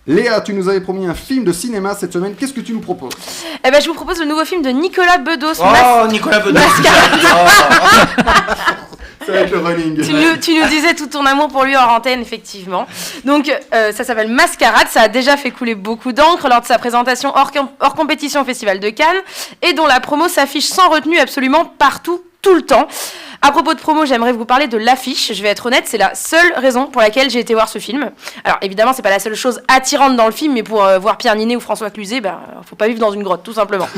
Léa, tu nous avais promis un film de cinéma cette semaine. Qu'est-ce que tu nous proposes ? Eh ben, je vous propose le nouveau film de Nicolas Bedos. Nicolas Bedos. Ça va être le running. Tu nous disais tout ton amour pour lui hors antenne, effectivement. Donc, ça s'appelle Mascarade. Ça a déjà fait couler beaucoup d'encre lors de sa présentation hors compétition au Festival de Cannes et dont la promo s'affiche sans retenue absolument partout, tout le temps. À propos de promo, j'aimerais vous parler de l'affiche. Je vais être honnête, c'est la seule raison pour laquelle j'ai été voir ce film. Alors évidemment, c'est pas la seule chose attirante dans le film, mais pour voir Pierre Ninet ou François Cluzet, faut pas vivre dans une grotte, tout simplement.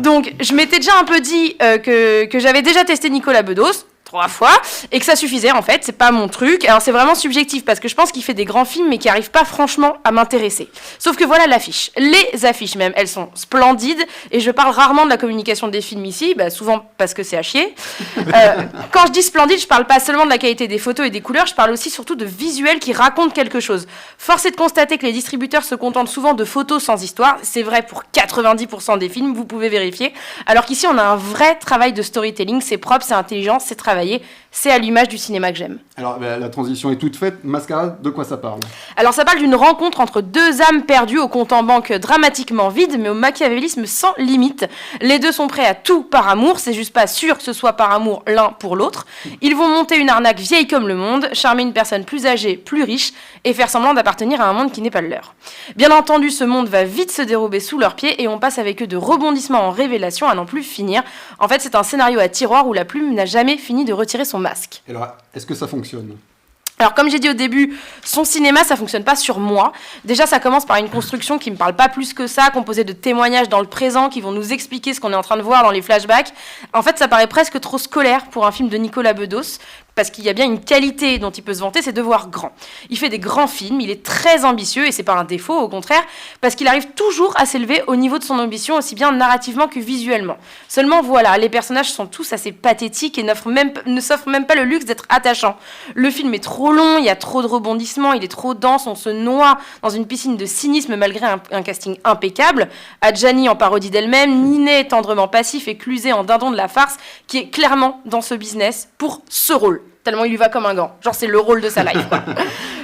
Donc, je m'étais déjà un peu dit que j'avais déjà testé Nicolas Bedos 3 fois, et que ça suffisait en fait, c'est pas mon truc. Alors c'est vraiment subjectif, parce que je pense qu'il fait des grands films, mais qui arrivent pas franchement à m'intéresser. Sauf que voilà l'affiche, les affiches même, elles sont splendides, et je parle rarement de la communication des films ici, souvent parce que c'est à chier. Quand je dis splendide, je parle pas seulement de la qualité des photos et des couleurs, je parle aussi surtout de visuels qui racontent quelque chose. Force est de constater que les distributeurs se contentent souvent de photos sans histoire, c'est vrai pour 90% des films, vous pouvez vérifier, alors qu'ici on a un vrai travail de storytelling, c'est propre, c'est intelligent, c'est travaillé. C'est à l'image du cinéma que j'aime. Alors, la transition est toute faite. Mascarade, de quoi ça parle ? Alors, ça parle d'une rencontre entre deux âmes perdues au compte en banque dramatiquement vide, mais au machiavélisme sans limite. Les deux sont prêts à tout par amour, c'est juste pas sûr que ce soit par amour l'un pour l'autre. Ils vont monter une arnaque vieille comme le monde, charmer une personne plus âgée, plus riche, et faire semblant d'appartenir à un monde qui n'est pas le leur. Bien entendu, ce monde va vite se dérober sous leurs pieds, et on passe avec eux de rebondissements en révélation à n'en plus finir. En fait, c'est un scénario à tiroir où la plume n'a jamais fini de retirer son masque. Alors, est-ce que ça fonctionne ? Alors, comme j'ai dit au début, son cinéma, ça fonctionne pas sur moi. Déjà, ça commence par une construction qui me parle pas plus que ça, composée de témoignages dans le présent qui vont nous expliquer ce qu'on est en train de voir dans les flashbacks. En fait, ça paraît presque trop scolaire pour un film de Nicolas Bedos, parce qu'il y a bien une qualité dont il peut se vanter, c'est de voir grand. Il fait des grands films, il est très ambitieux, et c'est pas un défaut, au contraire, parce qu'il arrive toujours à s'élever au niveau de son ambition, aussi bien narrativement que visuellement. Seulement, voilà, les personnages sont tous assez pathétiques et ne s'offrent même pas le luxe d'être attachants. Le film est trop long, il y a trop de rebondissements, il est trop dense, on se noie dans une piscine de cynisme malgré un casting impeccable. Adjani en parodie d'elle-même, Ninet tendrement passif et Cluzet en dindon de la farce, qui est clairement dans ce business pour ce rôle. Tellement il lui va comme un gant. Genre, c'est le rôle de sa life, quoi.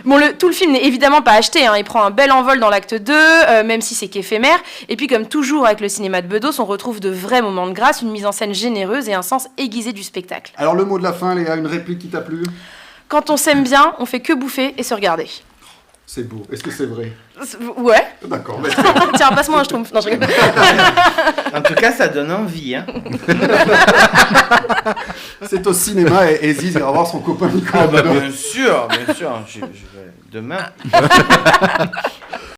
Bon, tout le film n'est évidemment pas acheté, hein. Il prend un bel envol dans l'acte 2, même si c'est qu'éphémère. Et puis, comme toujours avec le cinéma de Bedos, on retrouve de vrais moments de grâce, une mise en scène généreuse et un sens aiguisé du spectacle. Alors, le mot de la fin, Léa, une réplique qui t'a plu ? Quand on s'aime bien, on fait que bouffer et se regarder. C'est beau. Est-ce que c'est vrai ? Ouais. D'accord. Tiens, passe-moi un schtroumpf. Non, je rigole. En tout cas, ça donne envie. Hein. C'est au cinéma et Ziz ira voir son copain Nicolas. Bien sûr. Je vais demain.